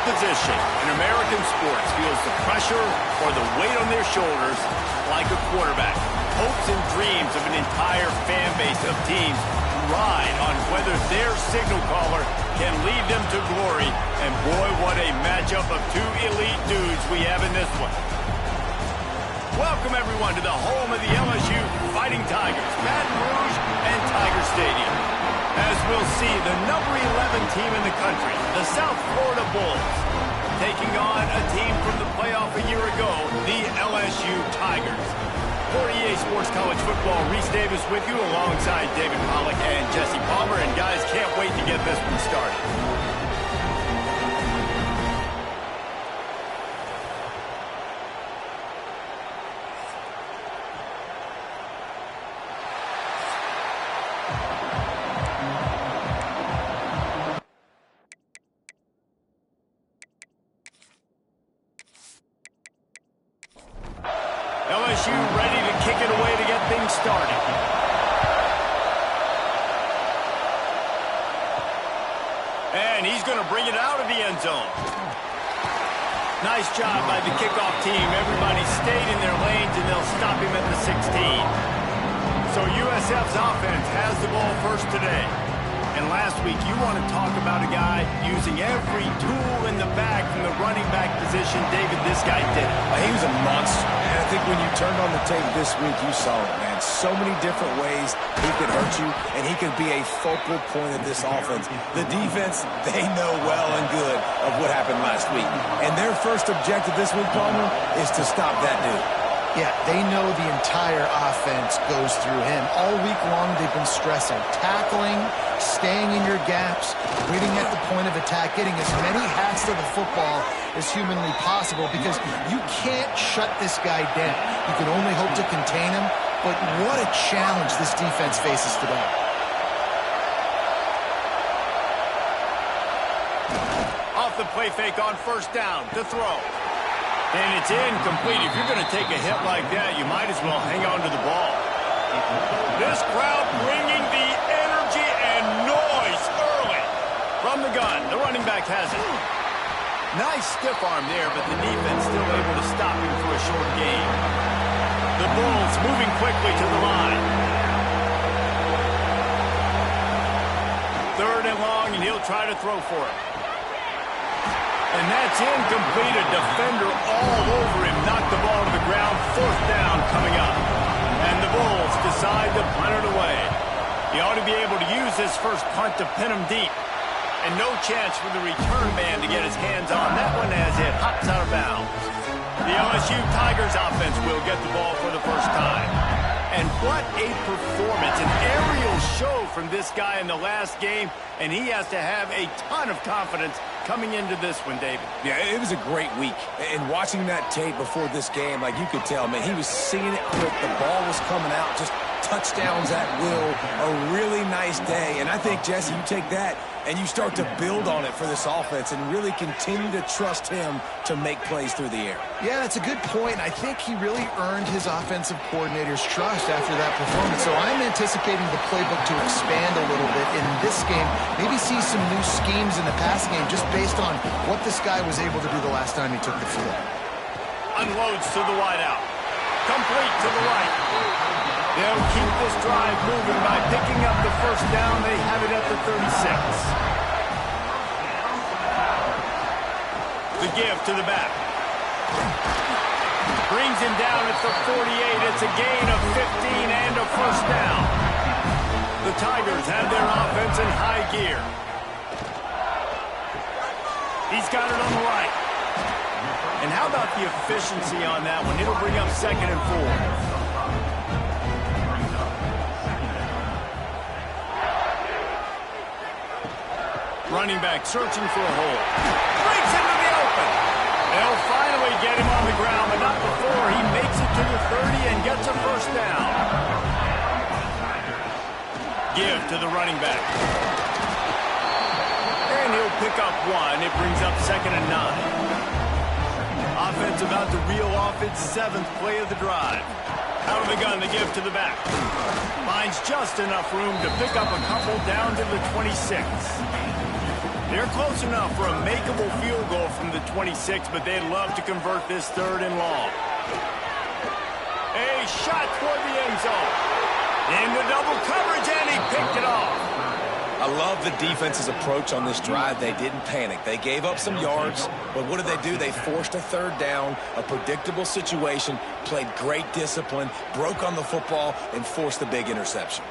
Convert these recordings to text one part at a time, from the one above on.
position in American sports feels the pressure or the weight on their shoulders like a quarterback. Hopes and dreams of an entire fan base of teams ride on whether their signal caller can lead them to glory. And boy, what a matchup of two elite dudes we have in this one. Welcome, everyone, to the home of the LSU Fighting Tigers, Baton Rouge and Tiger Stadium. As we'll see, the number 11 team in the country, the South Florida Bulls, taking on a team from the playoff a year ago, the LSU Tigers. For EA Sports College Football, Reese Davis with you alongside David Pollack and Jesse Palmer. And guys, can't wait to get this one started. LSU ready to kick it away to get things started. And he's going to bring it out of the end zone. Nice job by the kickoff team. Everybody stayed in their lanes, and they'll stop him at the 16. So USF's offense has the ball first today. And last week, you want to talk about a guy using every tool in the bag from the running back position. David, this guy did it. He was a monster. And I think when you turned on the tape this week, you saw it, man. So many different ways he could hurt you, and he could be a focal point of this offense. The defense, they know well and good of what happened last week. And their first objective this week, Palmer, is to stop that dude. Yeah, they know the entire offense goes through him. All week long, they've been stressing. Tackling, staying in your gaps, waiting at the point of attack, getting as many hats to the football as humanly possible, because you can't shut this guy down. You can only hope to contain him, but what a challenge this defense faces today. Off the play fake on first down to throw. And it's incomplete. If you're going to take a hit like that, you might as well hang on to the ball. This crowd bringing the energy and noise early. From the gun, the running back has it. Nice stiff arm there, but the defense still able to stop him for a short gain. The Bulls moving quickly to the line. Third and long, and he'll try to throw for it. And that's incomplete. A defender all over him. Knocked the ball to the ground. Fourth down coming up. And the Bulls decide to punt it away. He ought to be able to use this first punt to pin him deep. And no chance for the return man to get his hands on that one as it hops out of bounds. The LSU Tigers offense will get the ball for the first time. And what a performance. An aerial show from this guy in the last game. And he has to have a ton of confidence coming into this one, David. Yeah, it was a great week. And watching that tape before this game, like you could tell, man, he was seeing it quick. The ball was coming out, just touchdowns at will. A really nice day. And I think, Jesse, you take that and you start to build on it for this offense and really continue to trust him to make plays through the air. Yeah, that's a good point. I think he really earned his offensive coordinator's trust after that performance. So I'm anticipating the playbook to expand a little bit in this game. Maybe see some new schemes in the passing game just based on what this guy was able to do the last time he took the field. Unloads to the wideout. Complete to the right. They'll keep this drive moving by picking up the first down. They have it at the 36. The give to the back. Brings him down at the 48. It's a gain of 15 and a first down. The Tigers have their offense in high gear. He's got it on the right. And how about the efficiency on that one? It'll bring up 2nd and 4. Running back searching for a hole. Breaks into the open. They'll finally get him on the ground, but not before he makes it to the 30 and gets a first down. Give to the running back. And he'll pick up one. It brings up 2nd and 9. Offense about to reel off its 7th play of the drive. Out of the gun, the give to the back. Finds just enough room to pick up a couple down to the 26. They're close enough for a makeable field goal from the 26, but they'd love to convert this 3rd and long. A shot toward the end zone. Into double coverage, and he picked it off. I love the defense's approach on this drive. They didn't panic. They gave up some yards, but what did they do? They forced a 3rd down, a predictable situation, played great discipline, broke on the football, and forced the big interception.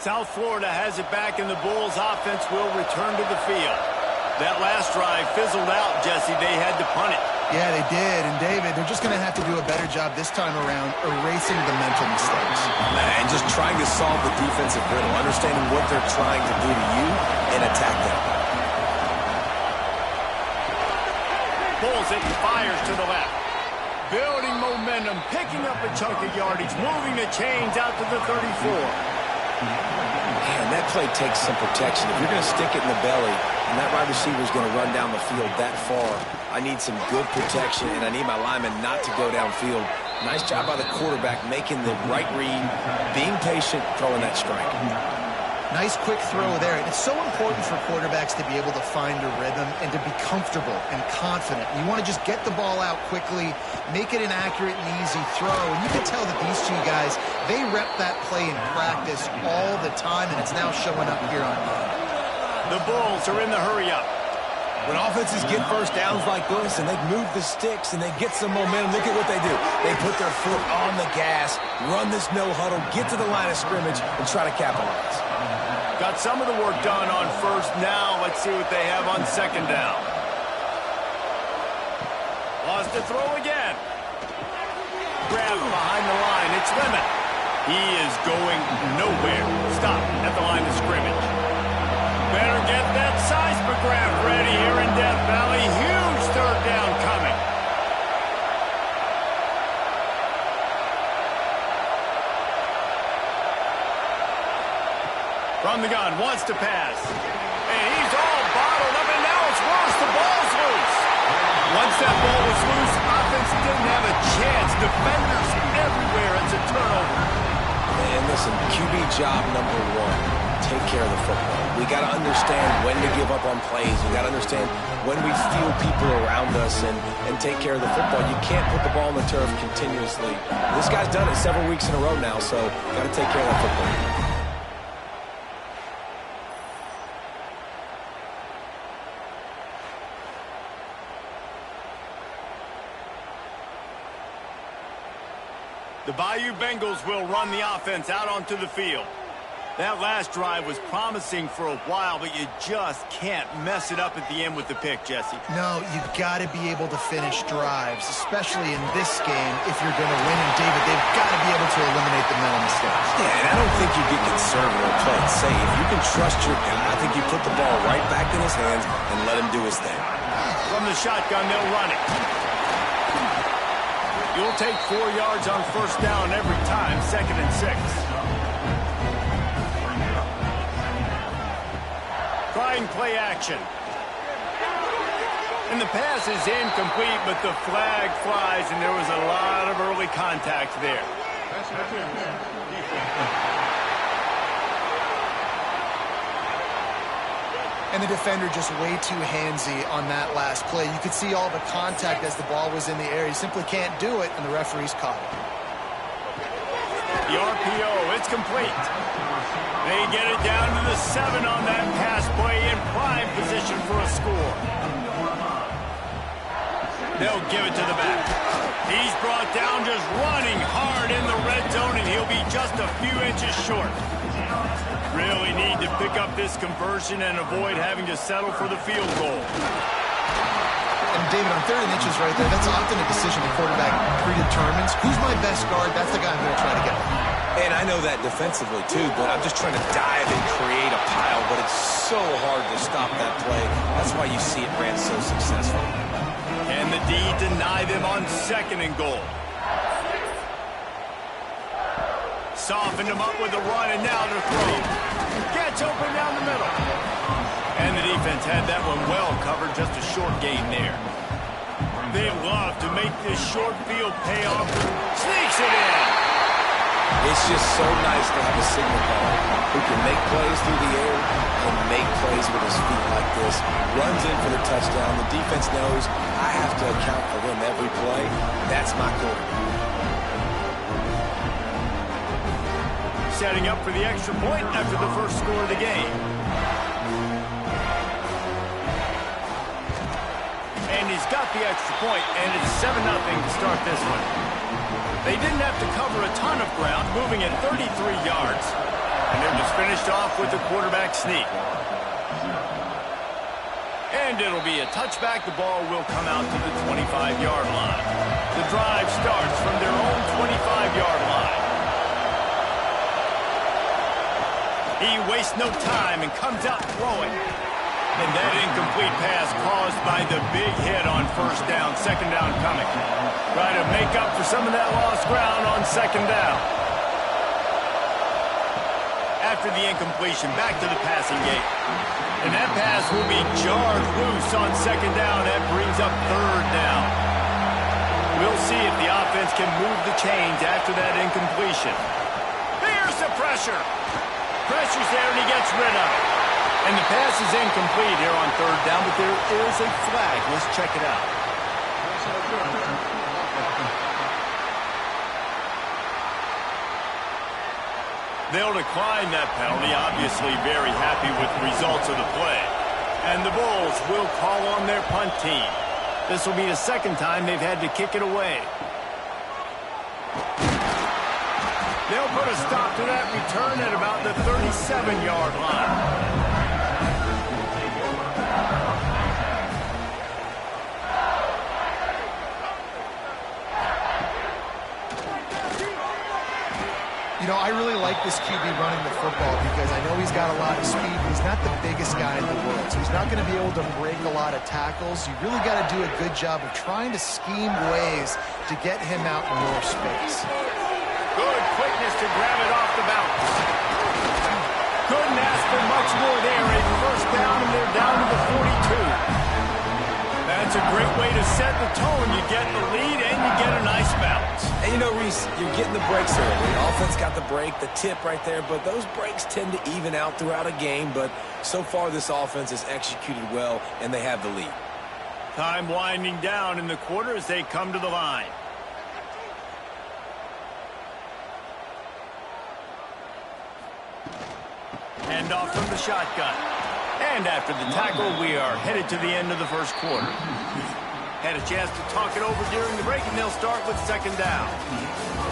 South Florida has it back, and the Bulls offense will return to the field. That last drive fizzled out, Jesse. They had to punt it. Yeah, they did. And, David, they're just going to have to do a better job this time around erasing the mental mistakes. And just trying to solve the defensive riddle, understanding what they're trying to do to you and attack them. Pulls it and fires to the left. Building momentum, picking up a chunk of yardage, moving the chains out to the 34. Man, that play takes some protection. If you're going to stick it in the belly and that wide receiver is going to run down the field that far, I need some good protection, and I need my lineman not to go downfield. Nice job by the quarterback making the right read, being patient, throwing that strike. Nice quick throw there. And it's so important for quarterbacks to be able to find a rhythm and to be comfortable and confident. You want to just get the ball out quickly, make it an accurate and easy throw. And you can tell that these two guys, they rep that play in practice all the time, and it's now showing up here on game. The Bulls are in the hurry-up. When offenses get first downs like this and they move the sticks and they get some momentum, look at what they do. They put their foot on the gas, run this no-huddle, get to the line of scrimmage, and try to capitalize. Got some of the work done on 1st. Now let's see what they have on 2nd down. Lost the throw again. Grab behind the line. It's Lemon. He is going nowhere. Stop at the line of scrimmage. Better get that seismograph ready here in Death Valley. Huge 3rd down coming. From the gun, wants to pass. And he's all bottled up, and now it's worse. The ball's loose. Once that ball was loose, offense didn't have a chance. Defenders everywhere. It's a turnover. And listen, QB job number 1. Take care of the football. We got to understand when to give up on plays. We got to understand when we feel people around us and take care of the football. You can't put the ball on the turf continuously. This guy's done it several weeks in a row now, so got to take care of that football. The Bayou Bengals will run the offense out onto the field. That last drive was promising for a while, but you just can't mess it up at the end with the pick, Jesse. No, you've got to be able to finish drives, especially in this game if you're going to win. And, David, they've got to be able to eliminate the mental mistakes. Yeah, and I don't think you get conservative or play it safe. You can trust your guy. I think you put the ball right back in his hands and let him do his thing. From the shotgun, they'll run it. You'll take 4 yards on 1st down every time, 2nd and 6. Trying play action. And the pass is incomplete, but the flag flies, and there was a lot of early contact there. And the defender just way too handsy on that last play. You could see all the contact as the ball was in the air. He simply can't do it, and the referee's caught it. The RPO, it's complete. They get it down to the 7 on that pass play in prime position for a score. They'll give it to the back. He's brought down just running hard in the red zone, and he'll be just a few inches short. Really need to pick up this conversion and avoid having to settle for the field goal. And, David, on 3rd and inches right there, that's often a decision the quarterback predetermines. Who's my best guard? That's the guy I'm going to try to get behind. And I know that defensively, too, but I'm just trying to dive and create a pile, but it's so hard to stop that play. That's why you see it ran so successful. Can the D deny them on 2nd and goal? Softened him up with a run, and now to throw. Gets open down the middle. And the defense had that one well covered, just a short gain there. They love to make this short field pay off. Sneaks it in. It's just so nice to have a signal caller who can make plays through the air and make plays with his feet like this. Runs in for the touchdown. The defense knows I have to account for him every play. That's my quarterback. Setting up for the extra point after the first score of the game. And he's got the extra point, and it's 7-0 to start this one. They didn't have to cover a ton of ground, moving at 33 yards. And they're just finished off with the quarterback sneak. And it'll be a touchback. The ball will come out to the 25-yard line. The drive starts from their own 25-yard line. He wastes no time and comes out throwing. And that incomplete pass caused by the big hit on first down. Second down coming. Try to make up for some of that lost ground on second down. After the incompletion, back to the passing game. And that pass will be jarred loose on second down. That brings up third down. We'll see if the offense can move the chains after that incompletion. Here's the pressure. Pressure's there, and he gets rid of it. And the pass is incomplete here on third down, but there is a flag. Let's check it out. They'll decline that penalty, obviously very happy with the results of the play. And the Bulls will call on their punt team. This will be the second time they've had to kick it away. They'll put a stop to that return at about the 37-yard line. You know, I really like this QB running the football because I know he's got a lot of speed, but he's not the biggest guy in the world. So he's not going to be able to break a lot of tackles. You really got to do a good job of trying to scheme ways to get him out in more space. Good quickness to grab it off the bounce. Couldn't ask for much more there. A first down, and they're down to the 42. That's a great way to set the tone. You get the lead, and you get a nice bounce. And you know, Reese, you're getting the breaks early. The offense got the break, the tip right there, but those breaks tend to even out throughout a game. But so far, this offense has executed well, and they have the lead. Time winding down in the quarter as they come to the line. Hand off from the shotgun. And after the tackle, we are headed to the end of the first quarter. Had a chance to talk it over during the break, and they'll start with second down.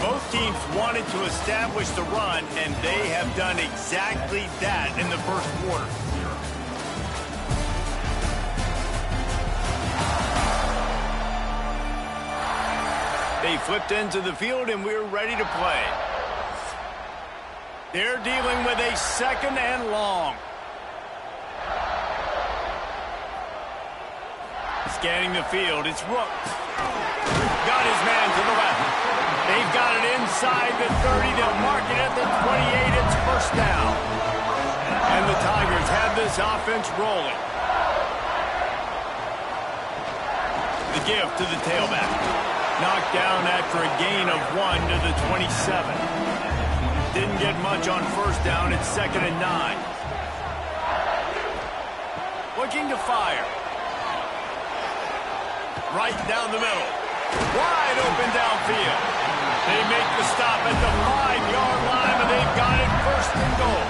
Both teams wanted to establish the run, and they have done exactly that in the first quarter. They flipped into the field, and we're ready to play. They're dealing with a second and long. Scanning the field, it's Rooks. Got his man to the left. They've got it inside the 30. They'll mark it at the 28. It's first down. And the Tigers have this offense rolling. The give to the tailback. Knocked down after a gain of 1 to the 27. Didn't get much on first down. It's 2nd and 9. Looking to fire. Right down the middle. Wide open downfield. They make the stop at the 5-yard line, and they've got it first and goal.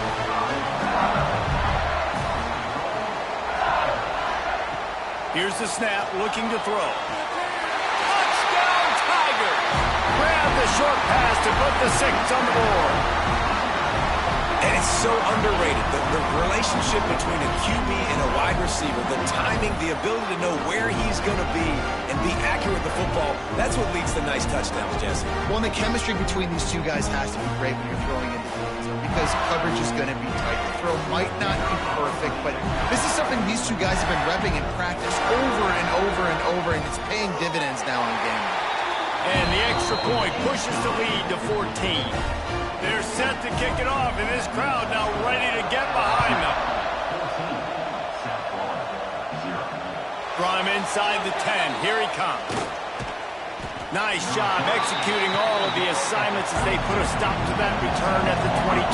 Here's the snap, looking to throw. Touchdown, Tigers! Grab the short pass to put the 6 on the board. And it's so underrated, the relationship between a QB and a wide receiver, the timing, the ability to know where he's going to be and be accurate with the football, that's what leads to nice touchdowns, Jesse. Well, and the chemistry between these two guys has to be great when you're throwing into the end zone because coverage is going to be tight. The throw might not be perfect, but this is something these two guys have been repping in practice over and over and over, and it's paying dividends now in game. And the extra point pushes the lead to 14. They're set to kick it off, and this crowd now ready to get behind them. From inside the 10, here he comes. Nice job executing all of the assignments as they put a stop to that return at the 22.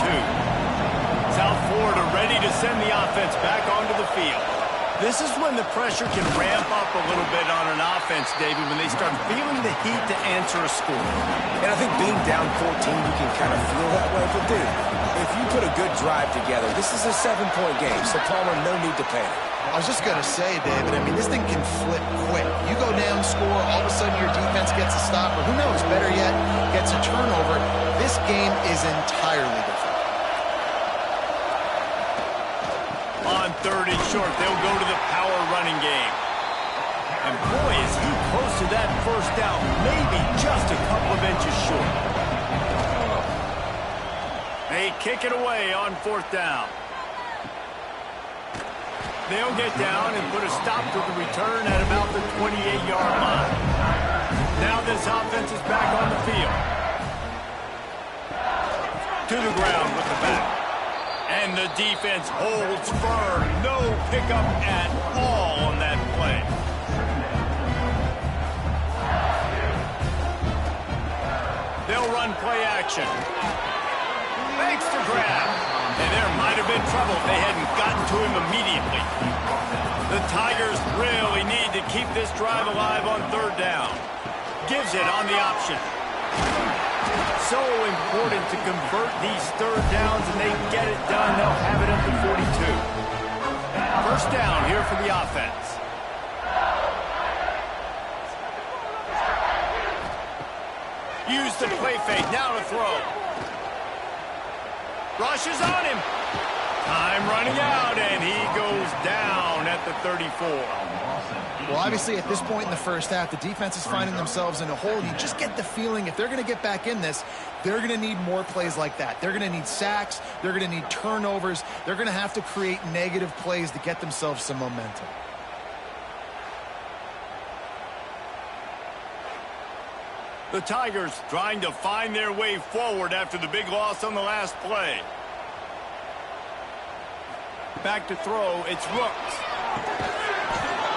South Florida ready to send the offense back onto the field. This is when the pressure can ramp up a little bit on an offense, David, when they start feeling the heat to answer a score. And I think being down 14, you can kind of feel that way. But, dude, if you put a good drive together, this is a 7-point game, so Palmer, no need to panic. I was just going to say, David, I mean, this thing can flip quick. You go down, score, all of a sudden your defense gets a stop, or who knows, better yet, gets a turnover. This game is entirely different. On 3rd and short, they'll go to the power running game. And boy, is he close to that first down, maybe just a couple of inches short. They kick it away on 4th down. They'll get down and put a stop to the return at about the 28-yard line. Now this offense is back on the field. To the ground with the back. And the defense holds firm. No pickup at all on that play. They'll run play action. Makes the grab. And there might have been trouble if they hadn't gotten to him immediately. The Tigers really need to keep this drive alive on 3rd down. Gives it on the option. So important to convert these 3rd downs, and they get it done. They'll have it at the 42. First down here for the offense. Use the play fake. Now to throw. Rushes on him. Time running out, and he goes down at the 34. Well, obviously, at this point in the first half, the defense is finding themselves in a hole. You just get the feeling if they're going to get back in this, they're going to need more plays like that. They're going to need sacks. They're going to need turnovers. They're going to have to create negative plays to get themselves some momentum. The Tigers trying to find their way forward after the big loss on the last play. Back to throw, it's Rooks.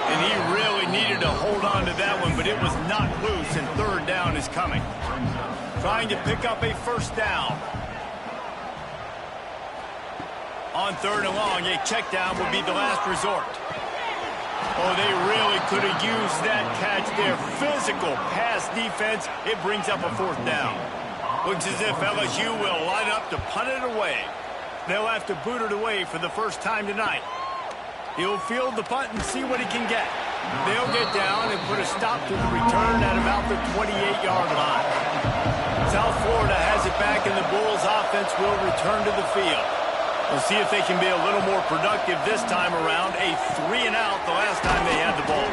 And he really needed to hold on to that one, but it was not loose, and 3rd down is coming. Trying to pick up a first down. On 3rd and long, a check down would be the last resort. Oh, they really could have used that catch there. Physical pass defense. It brings up a 4th down. Looks as if LSU will line up to punt it away. They'll have to boot it away for the first time tonight. He'll field the punt and see what he can get. They'll get down and put a stop to the return at about the 28-yard line. South Florida has it back, and the Bulls offense will return to the field. We'll see if they can be a little more productive this time around. A 3-and-out the last time they had the ball.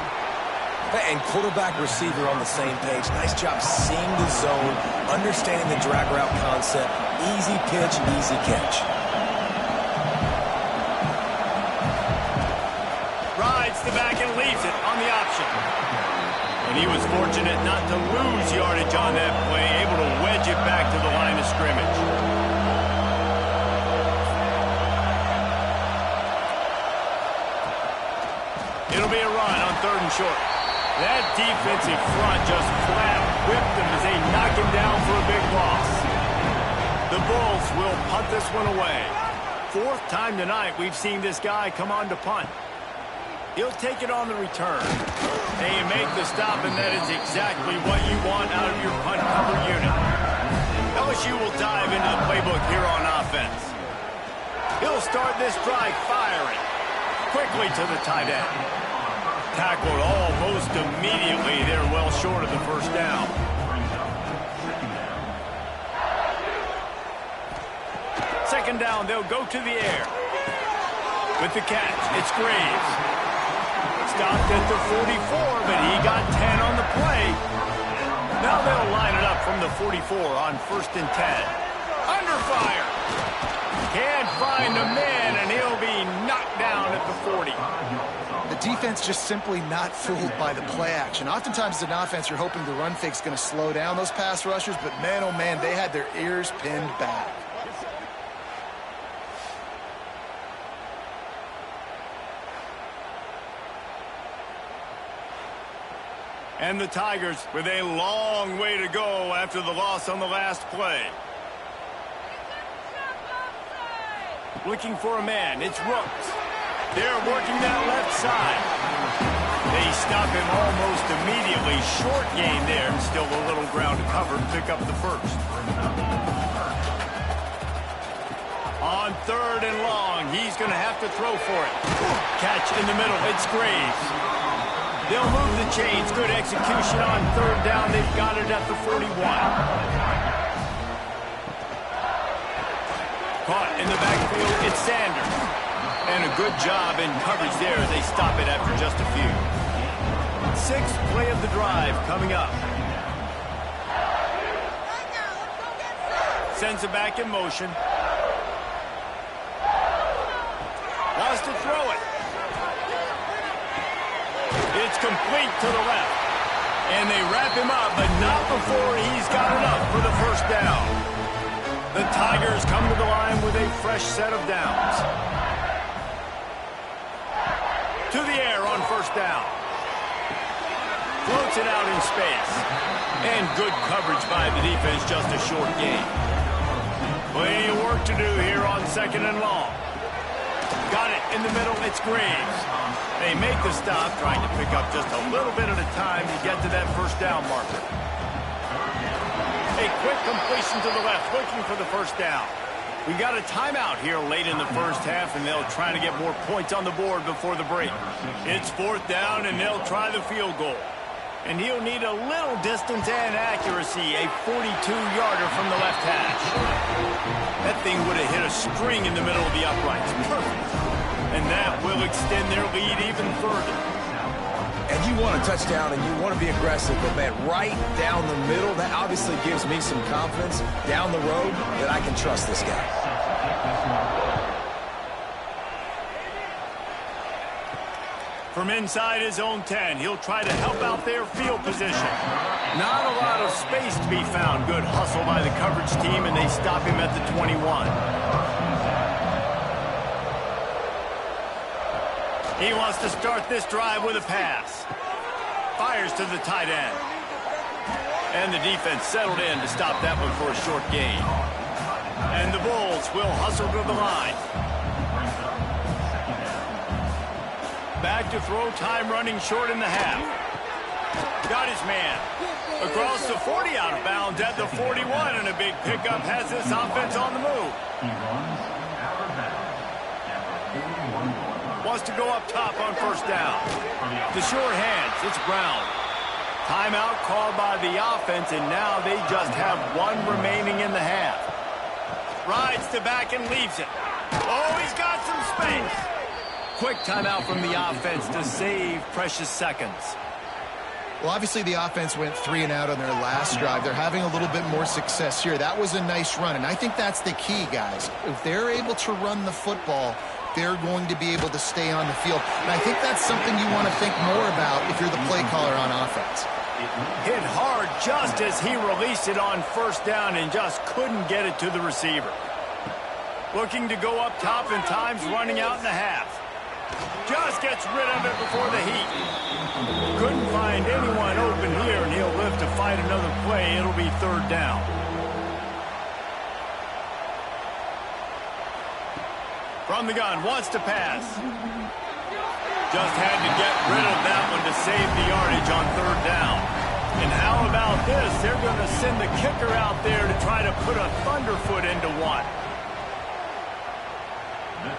And quarterback receiver on the same page. Nice job seeing the zone, understanding the drag route concept. Easy pitch, easy catch. Rides the back and leaves it on the option. And he was fortunate not to lose yardage on that play, able to wedge it back to the line of scrimmage. It'll be a run on 3rd and short. That defensive front just flat whipped him as they knock him down for a big loss. The Bulls will punt this one away. 4th time tonight we've seen this guy come on to punt. He'll take it on the return. They make the stop, and that is exactly what you want out of your punt cover unit. LSU will dive into the playbook here on offense. He'll start this drive firing. Quickly to the tight end. Tackled almost immediately. They're well short of the first down. Second down, they'll go to the air. With the catch, it's Graves. Stopped at the 44, but he got 10 on the play. Now they'll line it up from the 44 on 1st and 10. Under fire. Can't find a man, and he'll be knocked down at the 40. The defense just simply not fooled by the play action. Oftentimes as an offense, you're hoping the run fake's going to slow down those pass rushers, but man, oh man, they had their ears pinned back. And the Tigers with a long way to go after the loss on the last play. Looking for a man. It's Rooks. They're working that left side. They stop him almost immediately. Short gain there. Still a little ground to cover to pick up the first. On 3rd and long, he's going to have to throw for it. Catch in the middle. It's Graves. They'll move the chains. Good execution on 3rd down. They've got it at the 41. Caught in the backfield. It's Sanders. And a good job in coverage there. They stop it after just a few. 6th play of the drive coming up. Sends it back in motion. Wants to throw it. It's complete to the left. And they wrap him up, but not before he's got enough for the first down. The Tigers come to the line with a fresh set of downs. To the air on 1st down. Floats it out in space. And good coverage by the defense, just a short gain. Plenty of work to do here on 2nd and long. Got it in the middle, it's Graves. They make the stop, trying to pick up just a little bit at a time to get to that 1st down marker. A quick completion to the left, looking for the 1st down. We got a timeout here late in the 1st half, and they'll try to get more points on the board before the break. It's 4th down, and they'll try the field goal. And he'll need a little distance and accuracy, a 42-yarder from the left hash. That thing would have hit a string in the middle of the uprights. Perfect. And that will extend their lead even further. And you want a touchdown and you want to be aggressive, but man, right down the middle, that obviously gives me some confidence down the road that I can trust this guy. From inside his own 10, he'll try to help out their field position. Not a lot of space to be found. Good hustle by the coverage team, and they stop him at the 21. He wants to start this drive with a pass. Fires to the tight end. And the defense settled in to stop that one for a short gain. And the Bulls will hustle to the line. Back to throw, time running short in the half. Got his man. Across the 40, out of bounds at the 41, and a big pickup has this offense on the move. Wants to go up top on 1st down. The short hands, it's Brown. Timeout called by the offense, and now they just have one remaining in the half. Rides to back and leaves it. Oh, he's got some space. Quick timeout from the offense to save precious seconds. Well, obviously the offense went 3 and out on their last drive. They're having a little bit more success here. That was a nice run, and I think that's the key, guys. If they're able to run the football, they're going to be able to stay on the field. And I think that's something you want to think more about if you're the play caller on offense. Hit hard just as he released it on 1st down and just couldn't get it to the receiver. Looking to go up top, and time's running out in the half. Just gets rid of it before the heat. Couldn't find anyone open here, and he'll live to fight another play. It'll be 3rd down. From the gun, wants to pass. Just had to get rid of that one to save the yardage on 3rd down. And how about this? They're going to send the kicker out there to try to put a thunderfoot into one.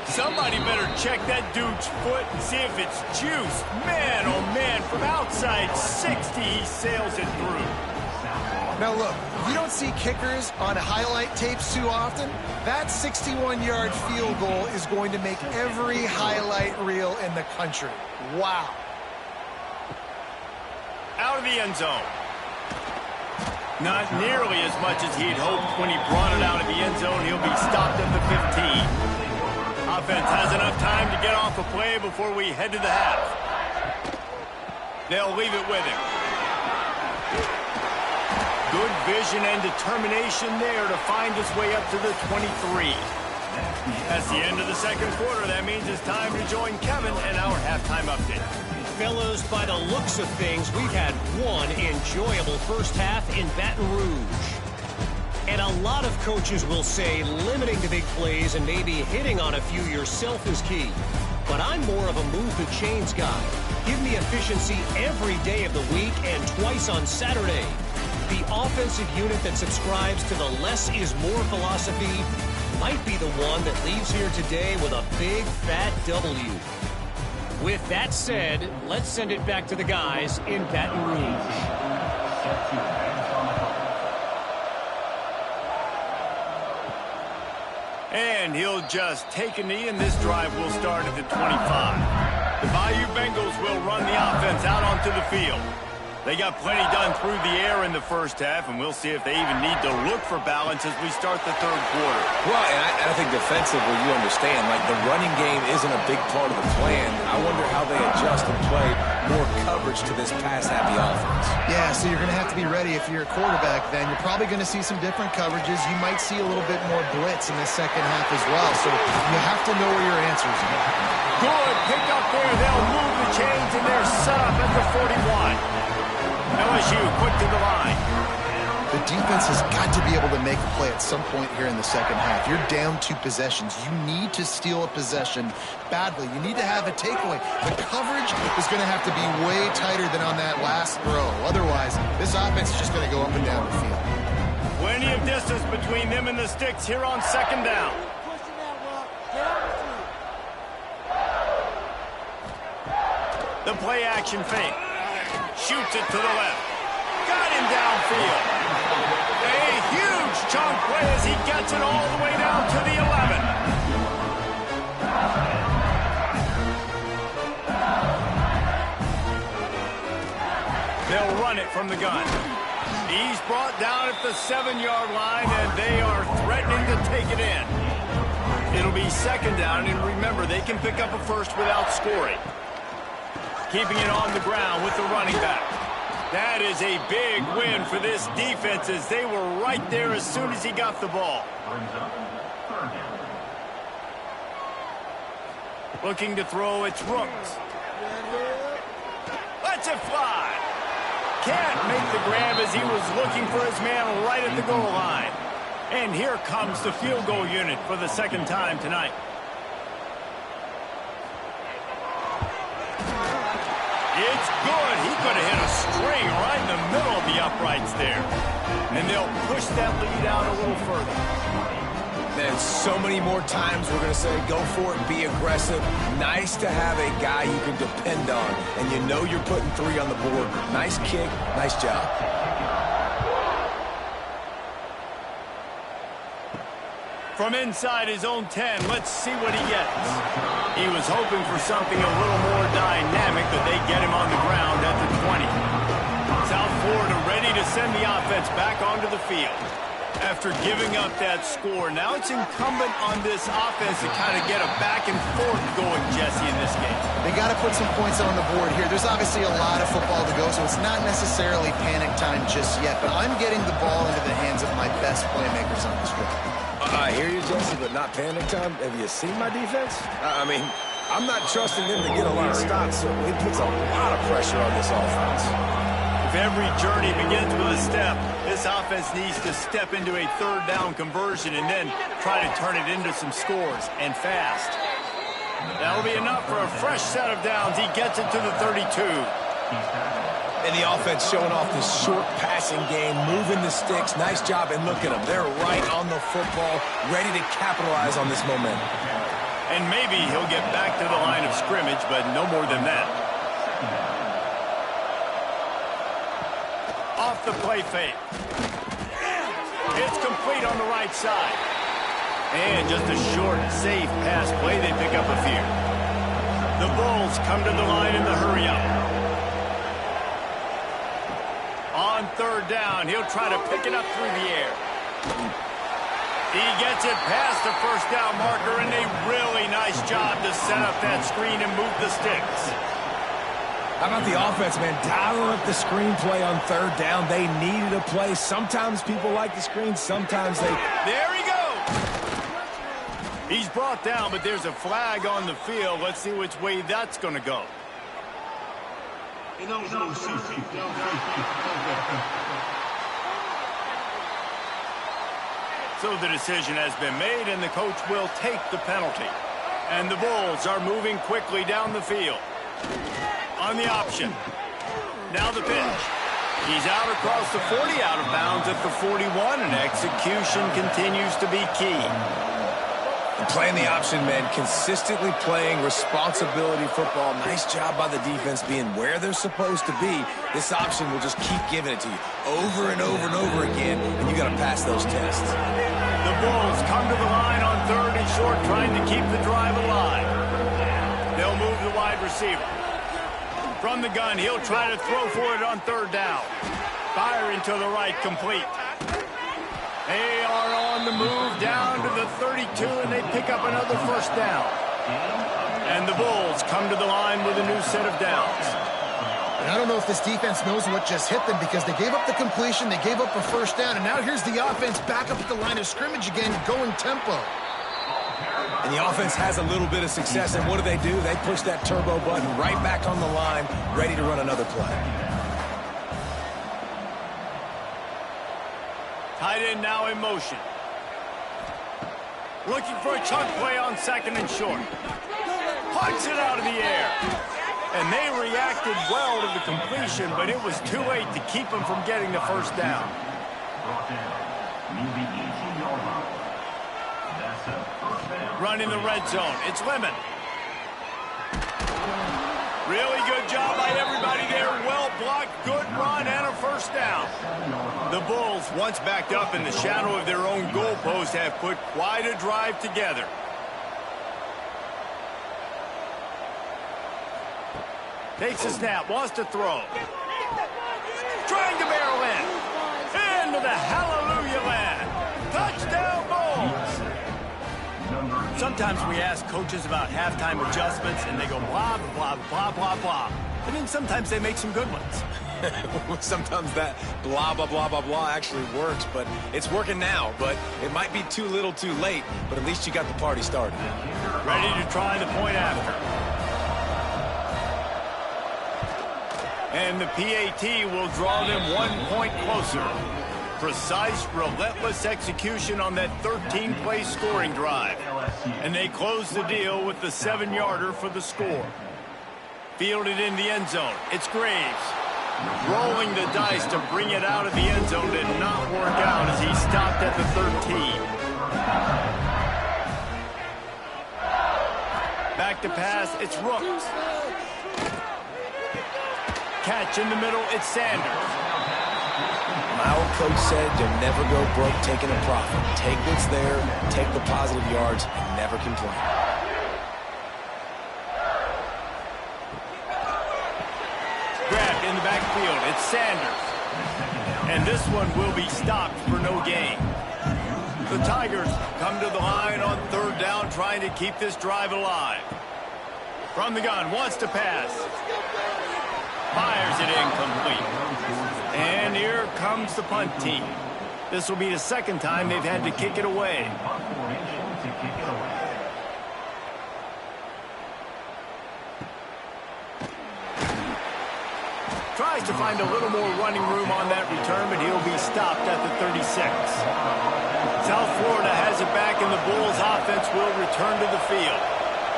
Somebody better check that dude's foot and see if it's juice. Man, oh man, from outside 60, he sails it through. Now look, you don't see kickers on highlight tapes too often. That 61-yard field goal is going to make every highlight reel in the country. Wow. Out of the end zone. Not nearly as much as he'd hoped when he brought it out of the end zone. He'll be stopped at the 15. Offense has enough time to get off a play before we head to the half. They'll leave it with him. Good vision and determination there to find his way up to the 23. That's the end of the 2nd quarter. That means it's time to join Kevin and our halftime update. fellas, by the looks of things, we've had one enjoyable first half in Baton Rouge. And a lot of coaches will say limiting the big plays and maybe hitting on a few yourself is key. But I'm more of a move the chains guy. Give me efficiency every day of the week and twice on Saturday. The offensive unit that subscribes to the less is more philosophy might be the one that leaves here today with a big fat W. With that said, let's send it back to the guys in Baton Rouge. And he'll just take a knee, and this drive will start at the 25. The Bayou Bengals will run the offense out onto the field. They got plenty done through the air in the first half, and we'll see if they even need to look for balance as we start the third quarter. Well, and I think defensively, you understand, like the running game isn't a big part of the plan. I wonder how they adjust and play more coverage to this pass-happy offense. Yeah, so you're going to have to be ready if you're a quarterback then. You're probably going to see some different coverages. You might see a little bit more blitz in the second half as well, so you have to know where your answers are. Good pick up there. They'll move the chains, and they're set up at the 41. LSU quick to the line. The defense has got to be able to make a play at some point here in the second half. You're down 2 possessions. You need to steal a possession badly. You need to have a takeaway. The coverage is going to have to be way tighter than on that last throw. Otherwise, this offense is just going to go up and down the field. Plenty of distance between them and the sticks here on second down. The play action fake. Shoots it to the left. Got him downfield. A huge chunk play as he gets it all the way down to the 11. They'll run it from the gun. He's brought down at the 7-yard line, and they are threatening to take it in. It'll be second down, and remember, they can pick up a first without scoring. Keeping it on the ground with the running back. That is a big win for this defense as they were right there as soon as he got the ball. Looking to throw, it's Rooks. Lets it fly. Can't make the grab as he was looking for his man right at the goal line. And here comes the field goal unit for the second time tonight. It's good. He could have hit a string right in the middle of the uprights there. And they'll push that lead out a little further. Man, so many more times we're going to say go for it, be aggressive. Nice to have a guy you can depend on. And you know you're putting 3 on the board. Nice kick. Nice job. From inside his own 10, let's see what he gets. He was hoping for something a little more dynamic, but they get him on the ground at the 20. South Florida ready to send the offense back onto the field. After giving up that score, now it's incumbent on this offense to kind of get a back and forth going, Jesse, in this game. They got to put some points on the board here. There's obviously a lot of football to go, so it's not necessarily panic time just yet, but I'm getting the ball into the hands of my best playmakers on this drive. I hear you, Jesse, but not panic time. Have you seen my defense? I mean, I'm not trusting them to get a lot of stops, so it puts a lot of pressure on this offense. If every journey begins with a step, this offense needs to step into a third down conversion and then try to turn it into some scores, and fast. That'll be enough for a fresh set of downs. He gets it to the 32. And the offense showing off this short passing game, moving the sticks. Nice job, and look at them. They're right on the football, ready to capitalize on this momentum. And maybe he'll get back to the line of scrimmage, but no more than that. Off the play fake. It's complete on the right side. And just a short, safe pass play. They pick up a few. The Bulls come to the line in the hurry-up. On third down, he'll try to pick it up through the air. He gets it past the first down marker, and a really nice job to set up that screen and move the sticks. How about the offense, man? Dialing up the screenplay on third down. They needed a play. Sometimes people like the screen, sometimes they... There he goes! He's brought down, but there's a flag on the field. Let's see which way that's going to go. So the decision has been made, and the coach will take the penalty. And the Bulls are moving quickly down the field. On the option. Now the pitch. He's out across the 40, out of bounds at the 41, and execution continues to be key. Playing the option, man, consistently playing responsibility football. Nice job by the defense being where they're supposed to be. This option will just keep giving it to you over and over and over again, and you got to pass those tests. The Bulls come to the line on 3rd and short, trying to keep the drive alive. They'll move the wide receiver. From the gun, he'll try to throw for it on 3rd down. Firing to the right, complete. They are on the move down to the 32, and they pick up another 1st down. And the Bulls come to the line with a new set of downs. And I don't know if this defense knows what just hit them, because they gave up the completion, they gave up a 1st down, and now here's the offense back up at the line of scrimmage again, going tempo. And the offense has a little bit of success, and what do? They push that turbo button right back on the line, ready to run another play. Tight end now in motion. Looking for a chunk play on 2nd and short. Punts it out of the air. And they reacted well to the completion, but it was too late to keep them from getting the 1st down. Running the red zone. It's Lemon. Really good job by everybody there. Well blocked, good run, and a 1st down. The Bulls, once backed up in the shadow of their own goalpost, have put quite a drive together. Takes a snap, wants to throw. Trying to barrel in. Into the hallelujah land. Touchdown, Bulls. Sometimes we ask coaches about halftime adjustments, and they go blah, blah, blah, blah, blah. And then sometimes they make some good ones. Sometimes that blah, blah, blah, blah, blah actually works, but it's working now. But it might be too little too late, but at least you got the party started. Ready to try the point after. And the PAT will draw them 1 point closer. Precise, relentless execution on that 13-play scoring drive. And they close the deal with the 7-yarder for the score. Fielded in the end zone. It's Graves. Rolling the dice to bring it out of the end zone did not work out as he stopped at the 13. Back to pass, it's Rooks. Catch in the middle, it's Sanders. My old coach said you'll never go broke taking a profit. Take what's there, take the positive yards, and never complain. Grabbed in the backfield, it's Sanders. And this one will be stopped for no gain. The Tigers come to the line on 3rd down, trying to keep this drive alive. From the gun, wants to pass. Fires it incomplete. And here comes the punt team. This will be the 2nd time they've had to kick it away. Tries to find a little more running room on that return, but he'll be stopped at the 36. South Florida has it back, and the Bulls offense will return to the field.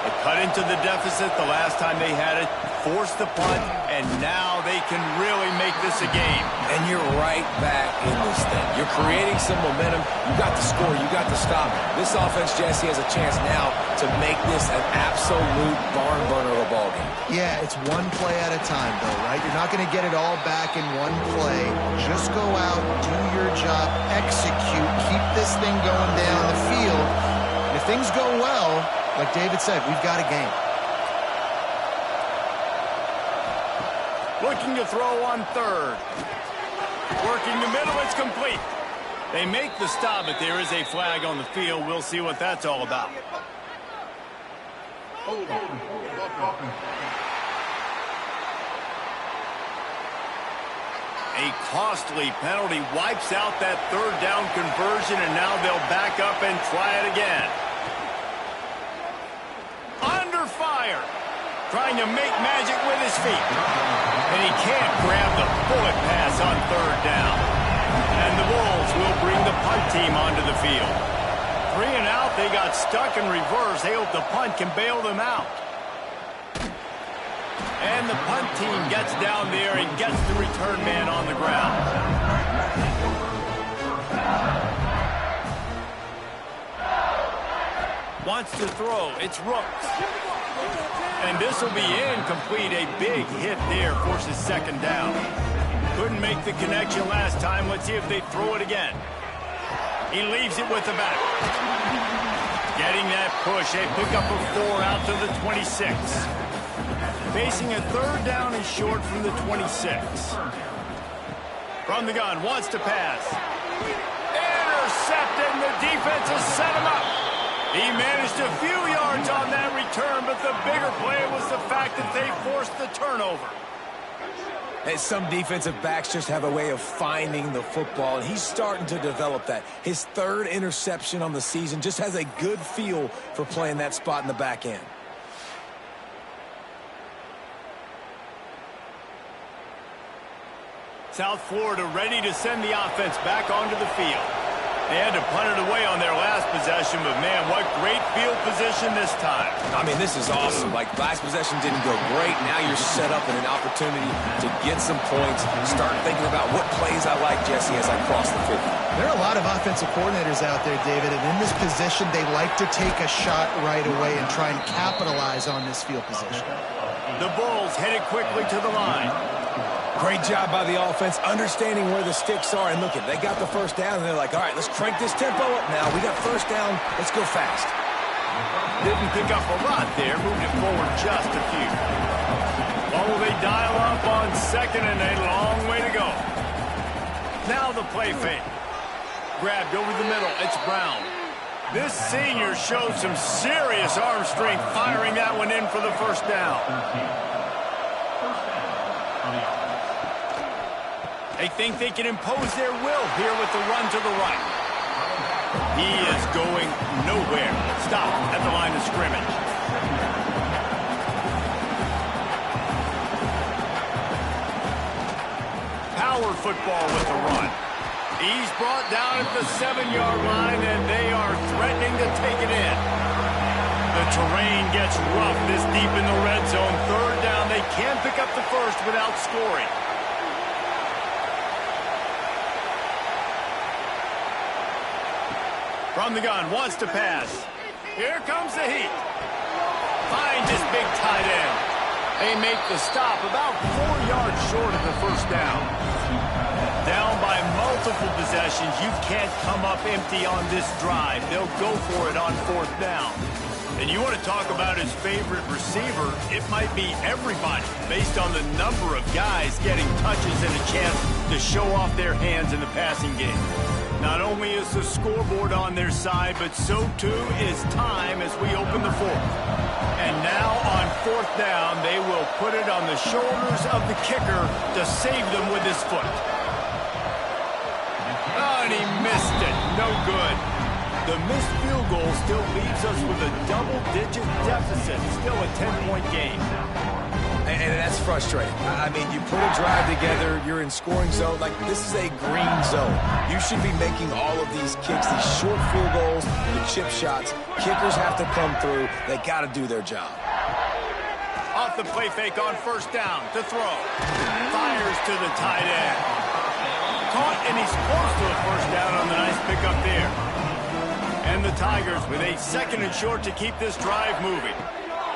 They cut into the deficit the last time they had it, forced the punt, and now they can really make this a game. And you're right back in this thing. You're creating some momentum. You got the score. You got the stop. This offense, Jesse, has a chance now to make this an absolute barn burner of a ball game. Yeah, it's one play at a time, though, right? You're not going to get it all back in one play. Just go out, do your job, execute, keep this thing going down the field. And if things go well, like David said, we've got a game. Looking to throw on 3rd. Working the middle, it's complete. They make the stop, but there is a flag on the field. We'll see what that's all about. A costly penalty wipes out that 3rd down conversion, and now they'll back up and try it again. Under fire. trying to make magic with his feet. And he can't grab the bullet pass on third down. And the Wolves will bring the punt team onto the field. 3 and out, they got stuck in reverse. They hope the punt can bail them out. And the punt team gets down there and gets the return man on the ground. Wants to throw. It's Rooks. And this will be incomplete. A big hit there forces second down. Couldn't make the connection last time. Let's see if they throw it again. He leaves it with the back. Getting that push. They pick up a 4 out to the 26. Facing a third down and short from the 26. From the gun, wants to pass. Intercepted, and the defense has set him up. He managed a few yards on that return, but the bigger play was the fact that they forced the turnover. And some defensive backs just have a way of finding the football, and he's starting to develop that. His 3rd interception on the season, just has a good feel for playing that spot in the back end. South Florida ready to send the offense back onto the field. They had to punt it away on their last possession, but man, what great field position this time. I mean, this is awesome. Like, last possession didn't go great. Now you're set up in an opportunity to get some points. Start thinking about what plays I like, Jesse, as I cross the 50. There are a lot of offensive coordinators out there, David, and in this position, they like to take a shot right away and try and capitalize on this field position. The Bulls headed quickly to the line. Great job by the offense, understanding where the sticks are. And look, they got the first down, and they're like, all right, let's crank this tempo up now. We got first down. Let's go fast. Didn't pick up a lot there, moved it forward just a few. Oh, they dial up on second, and a long way to go. Now the play fake. Grabbed over the middle. It's Brown. This senior showed some serious arm strength firing that one in for the first down. They think they can impose their will here with the run to the right. He is going nowhere. Stop at the line of scrimmage. Power football with the run. He's brought down at the 7-yard line, and they are threatening to take it in. The terrain gets rough this deep in the red zone. Third down, they can't pick up the first without scoring. From the gun, wants to pass. Here comes the heat. Finds this big tight end. They make the stop about 4 yards short of the first down. Down by multiple possessions, you can't come up empty on this drive. They'll go for it on 4th down. And you want to talk about his favorite receiver, it might be everybody based on the number of guys getting touches and a chance to show off their hands in the passing game. Not only is the scoreboard on their side, but so too is time as we open the 4th. And now on 4th down, they will put it on the shoulders of the kicker to save them with his foot. Oh, and he missed it. No good. The missed field goal still leaves us with a double-digit deficit. Still a 10-point game. And that's frustrating. I mean, you put a drive together, you're in scoring zone. Like, this is a green zone. You should be making all of these kicks, these short field goals, the chip shots. Kickers have to come through. They got to do their job. Off the play fake on 1st down to throw. Fires to the tight end. Caught, and he's close to a 1st down on the nice pickup there. And the Tigers with a 2nd and short to keep this drive moving.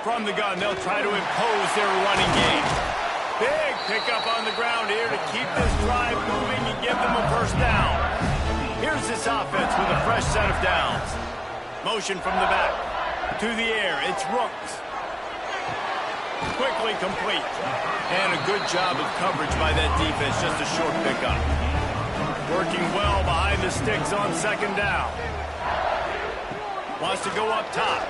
From the gun, they'll try to impose their running game. Big pickup on the ground here to keep this drive moving and give them a 1st down. Here's this offense with a fresh set of downs. Motion from the back. To the air, it's Rooks. Quickly complete. And a good job of coverage by that defense, just a short pickup. Working well behind the sticks on 2nd down. Wants to go up top.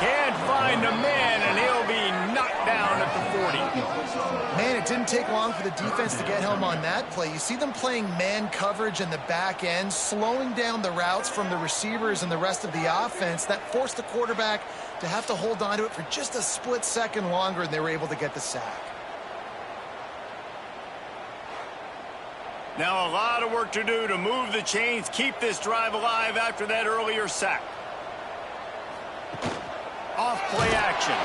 Can't find a man, and he'll be knocked down at the 40. Man, it it didn't take long for the defense to get home on that play. You see them playing man coverage in the back end, slowing down the routes from the receivers and the rest of the offense. That forced the quarterback to have to hold on to it for just a split second longer, and they were able to get the sack. Now a lot of work to do to move the chains, keep this drive alive after that earlier sack. Off play action.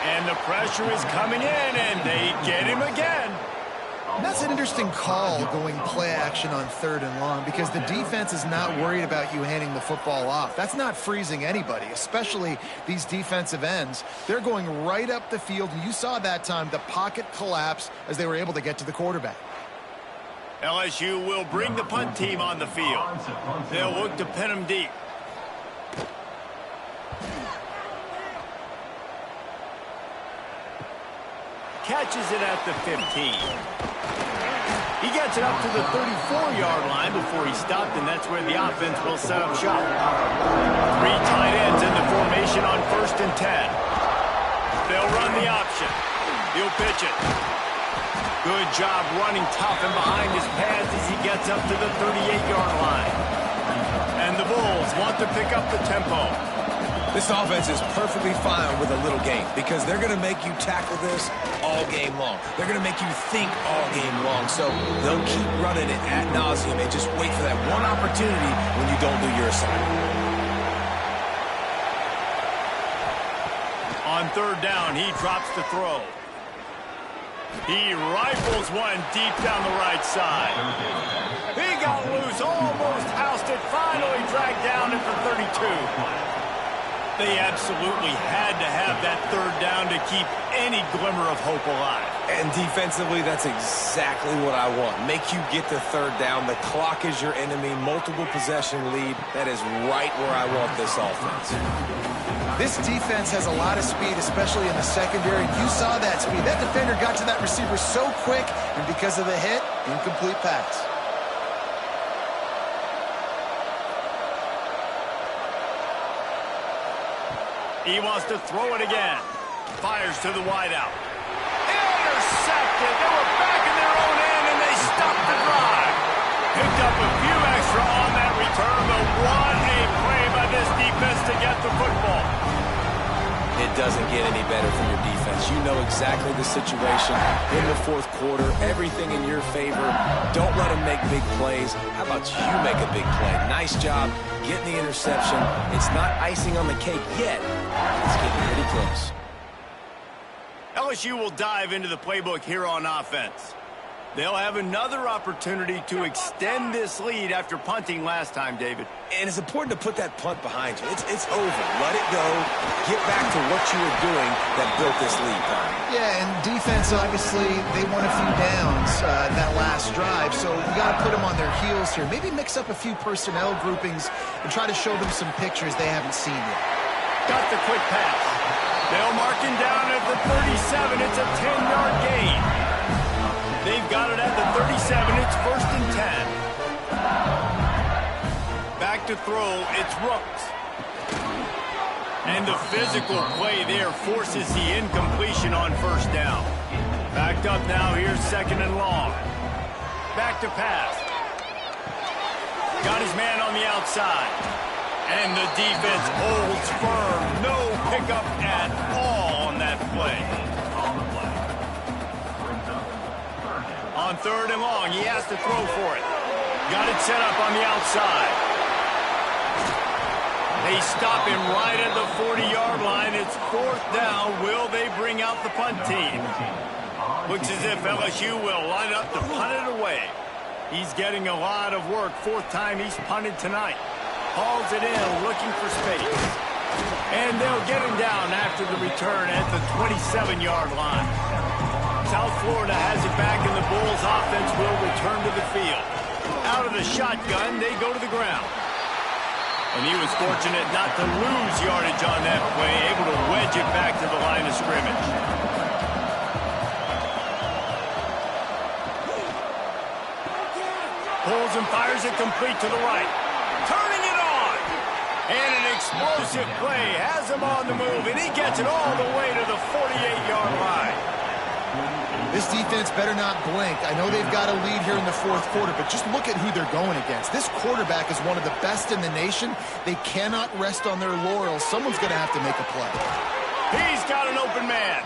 And the pressure is coming in, and they get him again. That's an interesting call, going play action on 3rd and long, because the defense is not worried about you handing the football off. That's not freezing anybody, especially these defensive ends. They're going right up the field, and you saw that time the pocket collapse as they were able to get to the quarterback. LSU will bring the punt team on the field. They'll look to pin him deep. Catches it at the 15. He gets it up to the 34-yard line before he stopped, and that's where the offense will set up shop. 3 tight ends in the formation on 1st and 10. They'll run the option. He'll pitch it. Good job running tough and behind his pads as he gets up to the 38-yard line. And the Bulls want to pick up the tempo. This offense is perfectly fine with a little game because they're going to make you tackle this all game long. They're going to make you think all game long. So they'll keep running it ad nauseum and just wait for that one opportunity when you don't do your assignment. On 3rd down, he drops the throw. He rifles one deep down the right side. He got loose, almost housed it, finally dragged down at the 32. They absolutely had to have that 3rd down to keep any glimmer of hope alive. And defensively, that's exactly what I want. Make you get the 3rd down. The clock is your enemy. Multiple possession lead. That is right where I want this offense. This defense has a lot of speed, especially in the secondary. You saw that speed. That defender got to that receiver so quick, and because of the hit, incomplete pass. He wants to throw it again. Fires to the wideout. Intercepted. They were back in their own end, and they stopped the drive. Picked up a few extra on that return, but what a play by this defense to get the football. It doesn't get any better from your defense. You know exactly the situation in the 4th quarter. Everything in your favor. Don't let them make big plays. How about you make a big play? Nice job getting the interception. It's not icing on the cake yet. It's getting pretty close. LSU will dive into the playbook here on offense. They'll have another opportunity to extend this lead after punting last time, David. And it's important to put that punt behind you. It's over. Let it go. Get back to what you were doing that built this lead. Yeah, and defense, obviously, they won a few downs that last drive, so you got to put them on their heels here. Maybe mix up a few personnel groupings and try to show them some pictures they haven't seen yet. Got the quick pass. They'll mark him down at the 37. It's a 10-yard gain. They've got it at the 37. It's 1st and 10. Back to throw. It's Rooks. And the physical play there forces the incompletion on 1st down. Backed up now. Here's 2nd and long. Back to pass. Got his man on the outside. And the defense holds firm. No pickup at all on that play. On 3rd and long, he has to throw for it. Got it set up on the outside. They stop him right at the 40-yard line. It's 4th down. Will they bring out the punt team? Looks as if LSU will line up to punt it away. He's getting a lot of work. 4th time he's punted tonight. Hauls it in, looking for space. And they'll get him down after the return at the 27-yard line. South Florida has it back, and the Bulls offense will return to the field. Out of the shotgun, they go to the ground. And he was fortunate not to lose yardage on that play, able to wedge it back to the line of scrimmage. Pulls and fires it complete to the right. Turning it on. And an explosive play has him on the move, and he gets it all the way to the 48-yard line. This defense better not blink. I know they've got a lead here in the fourth quarter, but just look at who they're going against. This quarterback is one of the best in the nation. They cannot rest on their laurels. Someone's going to have to make a play. He's got an open man.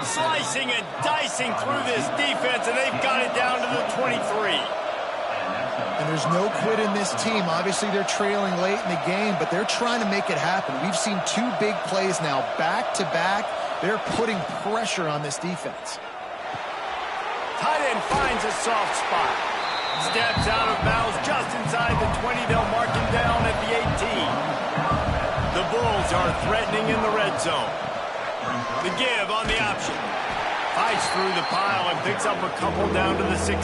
Slicing and dicing through this defense, and they've got it down to the 23. And there's no quit in this team. Obviously, they're trailing late in the game, but they're trying to make it happen. We've seen two big plays now, back-to-back. They're putting pressure on this defense. Tight end finds a soft spot. Steps out of bounds just inside the 20. They'll mark him down at the 18. The Bulls are threatening in the red zone. The give on the option. Fights through the pile and picks up a couple down to the 16.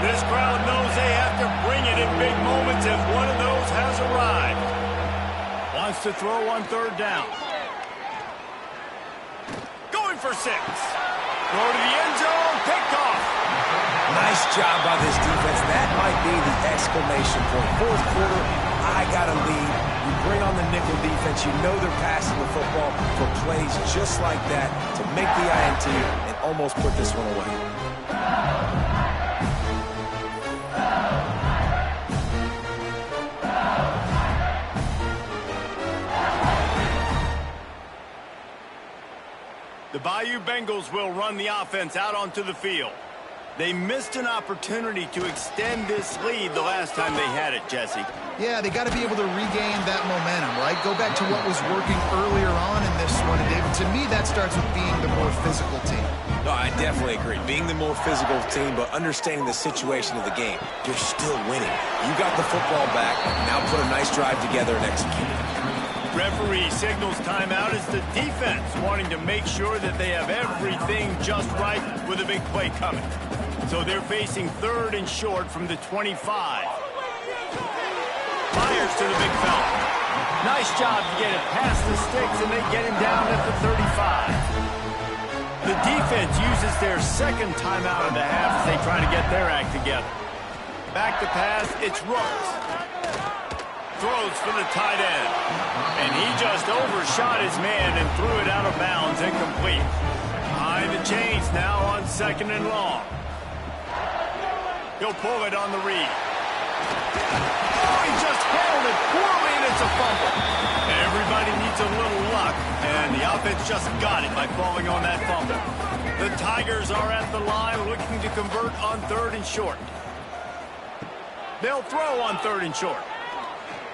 This crowd knows they have to bring it in big moments if one of those has arrived. Wants to throw on third down. Going for 6. Throw to the end zone, picked off. Nice job by this defense. That might be the exclamation point. Fourth quarter, I got a lead. You bring on the nickel defense. You know they're passing the football for plays just like that to make the INT and almost put this one away. The Bayou Bengals will run the offense out onto the field. They missed an opportunity to extend this lead the last time they had it, Jesse. Yeah, they got to be able to regain that momentum, right? Go back to what was working earlier on in this one. And David, to me, that starts with being the more physical team. No, I definitely agree. Being the more physical team, but understanding the situation of the game. You're still winning. You got the football back. Now put a nice drive together and execute it. Referee signals timeout as the defense wanting to make sure that they have everything just right with a big play coming. So they're facing third and short from the 25. Fires to the big fella. Nice job to get it past the sticks, and they get him down at the 35. The defense uses their second timeout of the half as they try to get their act together. Back to pass, it's Rooks. Throws for the tight end. And he just overshot his man and threw it out of bounds, incomplete. Behind the chains now on second and long. He'll pull it on the read. Oh, he just handled it poorly, and it's a fumble. Everybody needs a little luck, and the offense just got it by falling on that fumble. The Tigers are at the line looking to convert on third and short. They'll throw on third and short.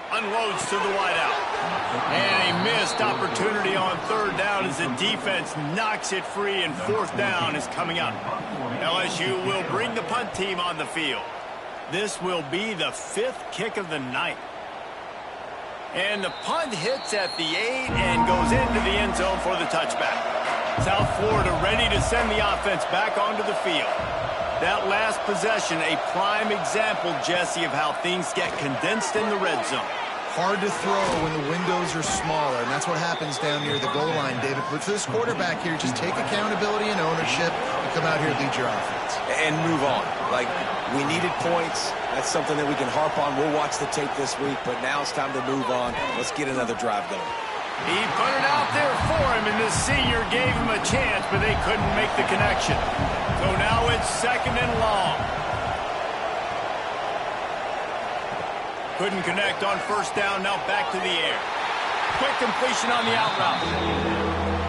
Unloads to the wideout. And a missed opportunity on third down as the defense knocks it free, and fourth down is coming up. LSU will bring the punt team on the field. This will be the 5th kick of the night. And the punt hits at the 8 and goes into the end zone for the touchback. South Florida ready to send the offense back onto the field. That last possession, a prime example, Jesse, of how things get condensed in the red zone. Hard to throw when the windows are smaller, and that's what happens down near the goal line, David. But for this quarterback here, just take accountability and ownership and come out here and lead your offense. And move on. Like, we needed points. That's something that we can harp on. We'll watch the tape this week, but now it's time to move on. Let's get another drive going. He put it out there for him, and this senior gave him a chance, but they couldn't make the connection. So now it's second and long. Couldn't connect on first down, now back to the air. Quick completion on the out route.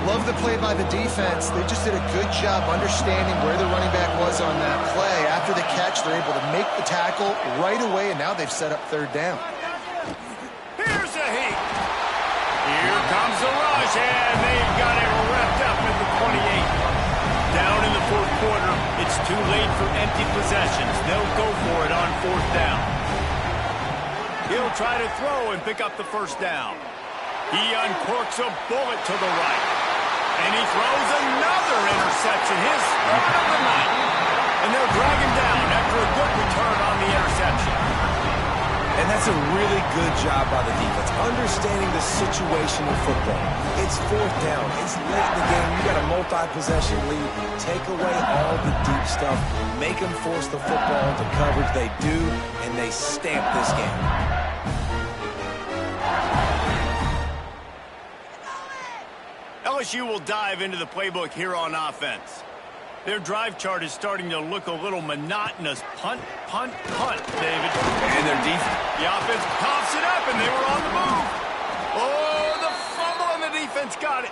Love the play by the defense. They just did a good job understanding where the running back was on that play. After the catch, they're able to make the tackle right away, and now they've set up third down. Here's a heat. Here comes the rush, and they've got it wrapped up at the 28. Down in the fourth quarter, it's too late for empty possessions. They'll go for it on fourth down. He'll try to throw and pick up the first down. He uncorks a bullet to the right. And he throws another interception, his third of the night. And they'll drag him down after a good return on the interception. And that's a really good job by the defense, understanding the situation of football. It's fourth down. It's late in the game. You got a multi-possession lead. Take away all the deep stuff. Make them force the football into coverage. They do, and they stamp this game. LSU will dive into the playbook here on offense. Their drive chart is starting to look a little monotonous. Punt, punt, punt, David. And their defense. The offense coughs it up, and they were on the move. Oh, the fumble, and the defense got it.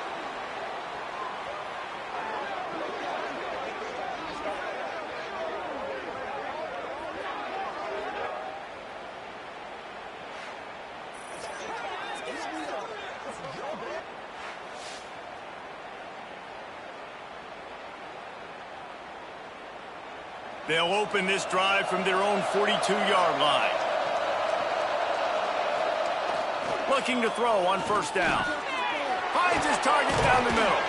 They'll open this drive from their own 42-yard line. Looking to throw on first down. Finds his target down the middle.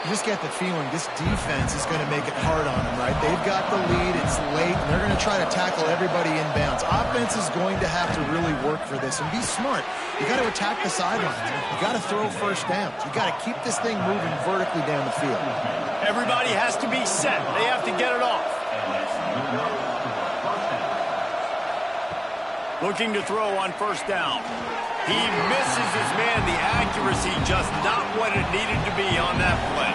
You just get the feeling this defense is going to make it hard on them, right? They've got the lead. It's late, and they're going to try to tackle everybody inbounds. Offense is going to have to really work for this and be smart. You got to attack the sidelines. You got to throw first downs. You got to keep this thing moving vertically down the field. Everybody has to be set. They have to get it off. Looking to throw on first down. He misses his man. The accuracy just not what it needed to be on that play.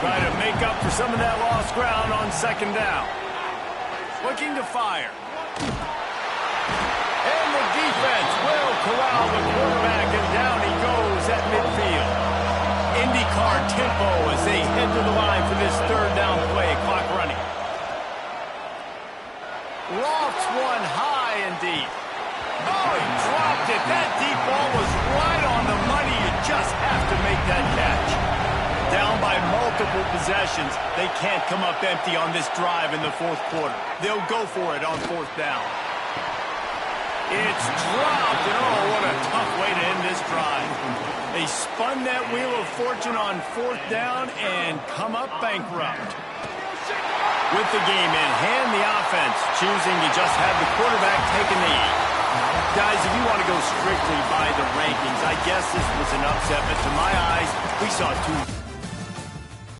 Trying to make up for some of that lost ground on second down. Looking to fire. And the defense will corral the quarterback, and down he goes at midfield. IndyCar tempo as they head to the line for this third down play. Clock running. Lofts one high and deep. Oh, he dropped it. That deep ball was right on the money. You just have to make that catch. Down by multiple possessions. They can't come up empty on this drive in the fourth quarter. They'll go for it on fourth down. It's dropped, and oh, what a tough way to end this drive. They spun that wheel of fortune on fourth down and come up bankrupt. With the game in hand, the offense choosing to just have the quarterback take a knee. Guys, if you want to go strictly by the rankings, I guess this was an upset, but to my eyes, we saw two